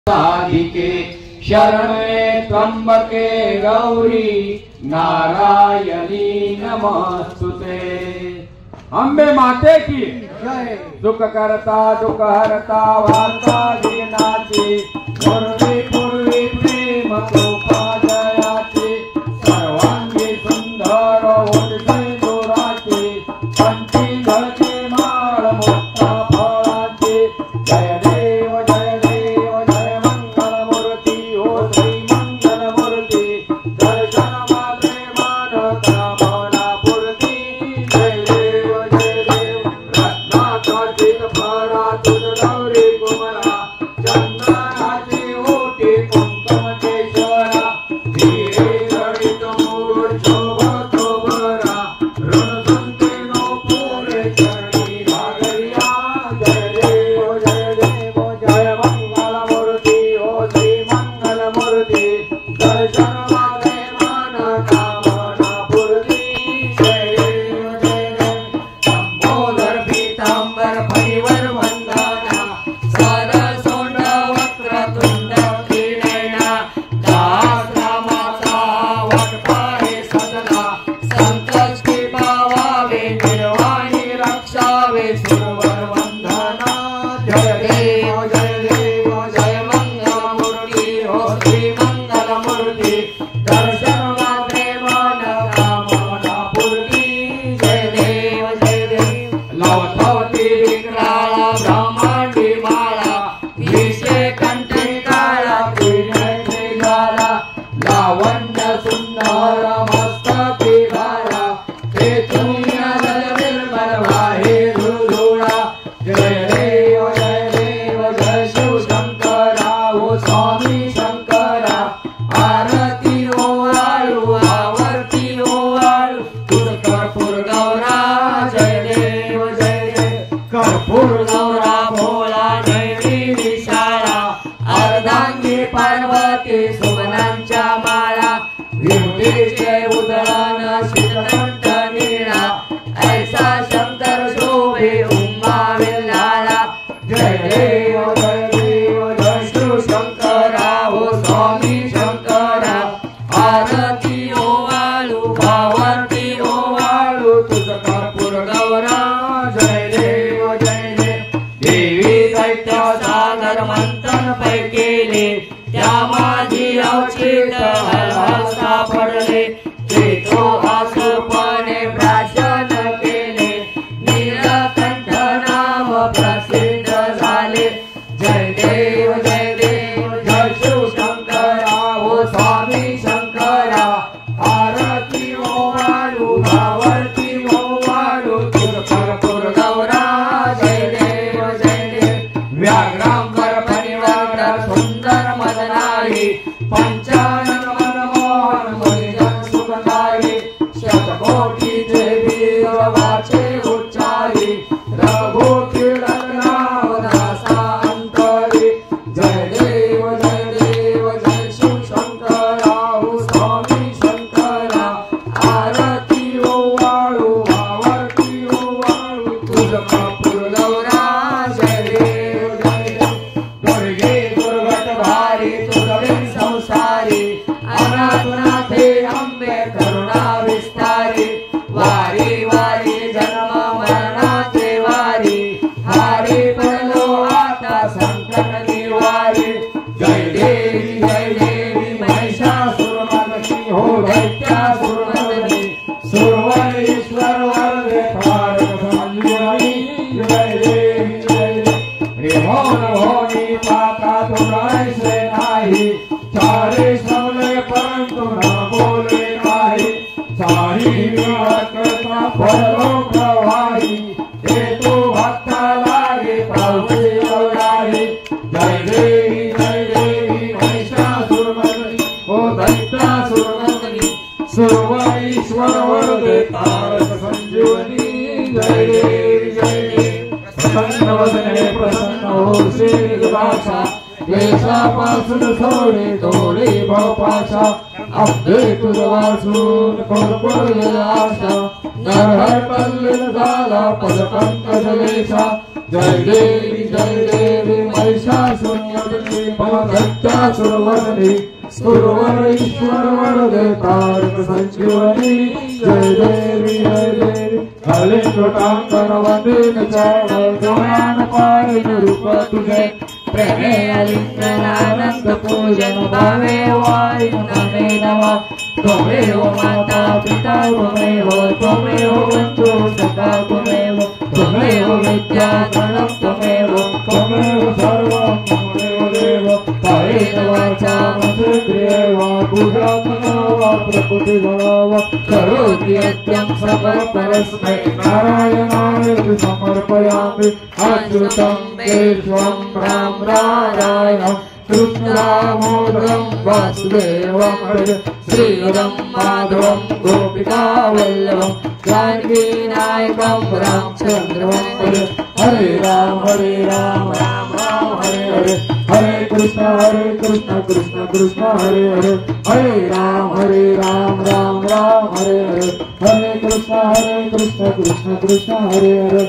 साधिके शरणे त्र्यंबके गौरी नारायणी नमस्तुते। अंबे माते की जय। दुख करता दुख हरता वार्ता विघ्नाची पूर्वी पूर्वी प्रेम कृपा जयाची सर्वांगी सुंदर ओढते दोराची पंची झळके माळ मोठा फळाची जय देव जय देव जय मंगल मूर्ती हो श्री मंगल मूर्ती दर्शन मात्रे मान कामना पूर्ती जय देव जय देव रत्नाकर्षित फळा तुझ गौरी कुमरा चंदनाची ओटी कुंकुम केशरा हिरे जडित मूळ शोभतो बरा रणसंकेनो पुरे चरणी घागरिया जय देव जय देव जय मंगल मूर्ती हो श्री मंगल मूर्ती दर्शन मागे मान कामना पूर्ती जय देव जय देव संबोधर पीतांबर परिवर वंदना सरसोंड वक्रतुंड त्रिनयना दास रामाचा वटपाहे सदना संकष्टी पावावे निर्वाणी रक्षावे सुरवर वंदना जय देव जय मंगल मूर्ती हो श्री मंगल मूर्ती दर्शन मात्रे मन कामना पूर्ती जय देव लवथवती विक्राळा ब्रह्मांडी माळा विषे कंठी काळा पिण्याचे गाळा लावण्य सुंदर मस्तकी घाला ते तुम्ही निर्मल वाहे धुळधुळा जय देव जय शिव शंकरा हो स्वामी शंकरा आरती ओवाळू आवर्ती ओवाळू तुझ कर्पूर गौरा जय देव कर्पूर गौरा भोळा नैवेदी शाळा अर्धांगी पार्वती सुमनांच्या माळा विभूतीचे उधळण शीतकंठ नीळा ऐसा शंकर शोभे उमा विल्लाळा जय देव जय शिव शंकरा हो स्वामी शंकरा आरती ओवाळू भावारती ओवाळू तुझ कर्पूर गौरा जय देव देवी दैत्य सागर मंथन पै केले त्या माझी अवचित हळहळ सापडले ते तो आसुपणे प्राशन केले नीलकंठ नाम प्रसिद्ध झाले जय देव जय शिव शंकरा हो स्वामी शंकरा आरती ओवाळू भावारती ओवाळू तुझ कर्पूर गौरा जय देव व्याघ्रांबर परिवार सुंदर मदनारी पंचानन मनमोहन मनिजन सुखकारी शतकोटी देवी वाचे उच्चारी रघुकीर्तन नाम दासा अंतरी जय देव जय शिव शंकरा हो स्वामी शंकरा आरती ओवाळू आवर्ती ओवाळू तुझ कर्पूर गौरा जय देव दुर्गे दुर्गट भारी तुझे संसारी अनाथनाथे अंबे करुणा विस्तारी वारी वारी जन्म मरणाचे वारी हारी पडलो आता संकट निवारी जय देवी महिषासुरमर्दिनी हो दैत्यासुरमर्दिनी सुरवरेश्वर वरदे तारक संजीवनी जय देवी होनी पाता तुमसे नाही चारे श्रवले परंतु न बोले नाही सारी विवाद करता फलो प्रवाही ते तो भक्ता लागे प्रभु अवगाही जय देवी महिषासुरमर्दिनी हो दैत्यासुरमर्दिनी सुरवरेश्वर वरदे तारक संजीवनी जय देवी प्रसन्न वदने प्रसन्न हो श्री भाषा वेशापासून सोडे तोडे भवपाशा अब्दे तुझ वासून कोरपडले आशा नरहर पल्लीन झाला पद पंकज वेशा जय देवी महिषासुरमर्दिनी ममदत्तासुरवर्धिनी सुरवरेश्वर वरदे तारक संजीवनी जय देवी हले छोटांकर वंदन चरण ज्ञान पाय रूप तुझे प्रेमे अलिंगनानंद पूजन भावे वायु नमे नमः त्वमेव माता पिता त्वमेव बन्धु सखा त्वमेव विद्या धनं त्वमेव सर्वं त्वमेव देव कायेन वाचा मनसेन्द्रियेण वा बुद्ध्यात्मना वा प्रकृतिगुणा वा करोमि यज्ञं सकलपरस्मै नारायणाय समर्पयामि अच्युतं केशवं राम नारायणं कृष्णदामोदरं वासुदेवं श्रीधरं माधवं गोपिकावल्लभं जानकीनायकं रामचन्द्रं हरे राम राम राम हरे हरे हरे कृष्ण कृष्ण कृष्ण हरे हरे हरे राम राम राम हरे हरे हरे कृष्ण कृष्ण कृष्ण हरे हरे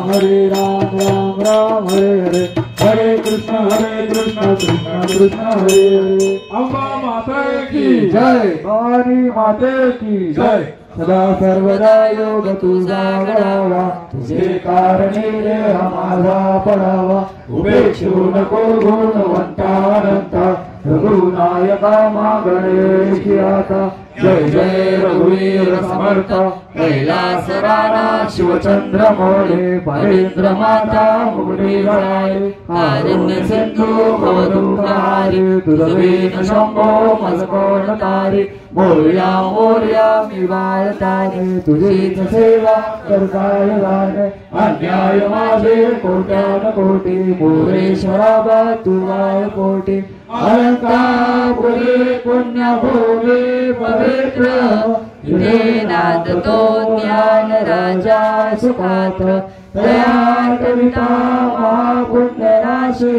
हरे राम राम राम हरे हरे हरे कृष्ण कृष्ण कृष्ण हरे हरे अम्बा माता की जय भवानी माते की जय सदा सर्वदा योग तुझा घडावा तुझे कारणे देह माझा पडावा उपेक्षू नको गुणवंतानंता रघुनायका मा गणेश आता जय जय रघुवीर समर्थ कैलास राणा शिवचंद्र मोरे परेंद्र माता मुगडी गणारे कारण्य सिंधू भवदुःखारी दुर्वीन शंभो मजकोणकारी मोर्या मोर्या मी बाळताने तुझीच सेवा करताय गाणे अन्याय माझे कोट्यान कोटी मोरेश्वरा बा तुझा कोटी अलंकापुरी पुण्यभूमी पवित्र इथे नांदतो ज्ञान राजा सुखात दया कविता महापुण्यराशी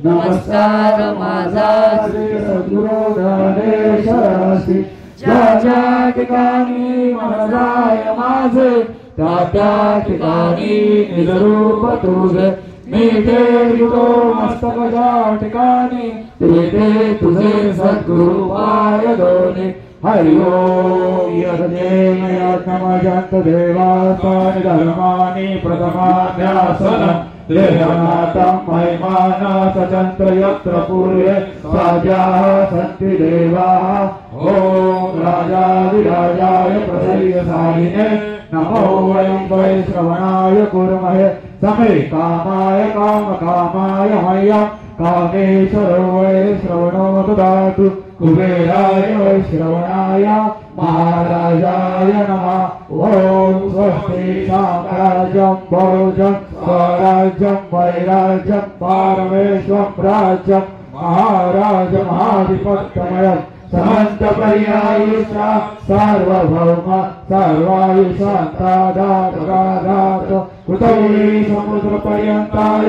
नमस्कार माझा श्री सद्गुरु ज्ञानेश्वरासी ज्या ज्या ठिकाणी मन जाय माझे त्या त्या ठिकाणी निजरूप तुझे मी देतो मस्तक ज्या ठिकाणी तेथे तुझे सद्गुरु पाय दोन्ही हरि ओम यज्ञमजंत देवास्तानि धर्माणि प्रथमाध्यासन देहनाथं महिमाना सचंत्र यत्र पूर्वे साज्याः सन्ति देवाः ओम राजाधिराजाय प्रसय्यसायिने नमो वयं वै श्रवणाय कुर्महे समे कामाय कामकामाय मह्यं कामेश्वरो वै श्रवणो ददातु कुबेराय वै श्रवणाय महाराजाय नमः ओम स्वस्ति साम्राज्यं भोजं स्वराज्यं वैराज्यं पारमेश्वरं राज्यं महाराज महाधिपत्यमयम् समंत पर्यायिषा सार्वभौम सर्वायुषान्तादात कृतौली समुद्र पर्यंताय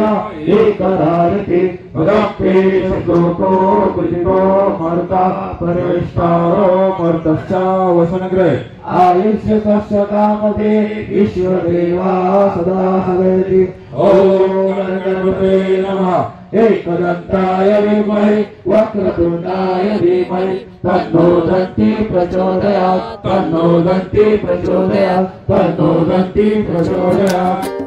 एकदारति पदप्पे श्लोको कृतितो मर्ता परमेष्टारो मर्तश्च वसनग्रे आयुष्य तस्य कामते ईश्वरदेवा सदा हवेति ओम गणपते नमः एकदन्ताय विद्महे वक्रतुण्डाय धीमहि तन्नो दन्ति प्रचोदयात् तन्नो दन्ति प्रचोदयात् तन्नो दन्ति प्रचोदयात्